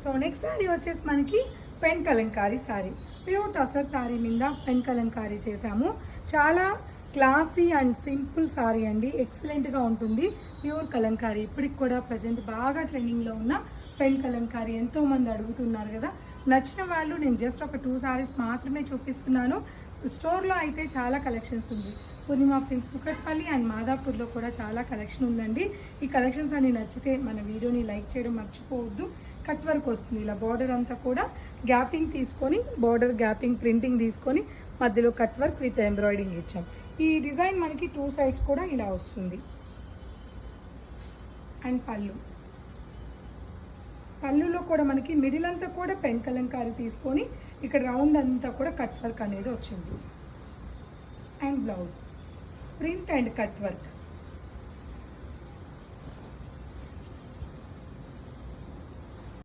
So next sari వచ్చేసి మనకి pen Kalamkari sari, pure tussar sari మీద పెన్ కలంకారీ చేసాము. చాలా క్లాసీ అండ్ సింపుల్ శారీ అండి, ఎక్సలెంట్గా ఉంటుంది. ప్యూర్ కలంకారీ ఇప్పటికి కూడా ప్రజెంట్ బాగా ట్రెండింగ్లో ఉన్న పెన్ కలంకారీ ఎంతోమంది అడుగుతున్నారు కదా. నచ్చిన వాళ్ళు నేను జస్ట్ ఒక 2 శారీస్ మాత్రమే చూపిస్తున్నాను. స్టోర్లో అయితే చాలా కలెక్షన్స్ ఉంది. పూర్ణిమ ప్రింట్స్ కుకట్పల్లి అండ్ మాదాపూర్లో కూడా చాలా కలెక్షన్ ఉందండి. ఈ కలెక్షన్స్ అన్ని నచ్చితే మన వీడియోని లైక్ చేయడం మర్చిపోవద్దు. కట్ వర్క్ వస్తుంది, ఇలా బార్డర్ అంతా కూడా గ్యాపింగ్ తీసుకొని, బార్డర్ గ్యాపింగ్ ప్రింటింగ్ తీసుకొని మధ్యలో కట్ వర్క్ విత్ ఎంబ్రాయిడింగ్ ఇచ్చాం. ఈ డిజైన్ మనకి 2 సైడ్స్ కూడా ఇలా వస్తుంది. అండ్ పళ్ళులో కూడా మనకి మిడిల్ అంతా కూడా పెన్ కలంకారీ తీసుకొని ఇక్కడ రౌండ్ అంతా కూడా కట్ వర్క్ అనేది వచ్చింది. And blouse print and cut work.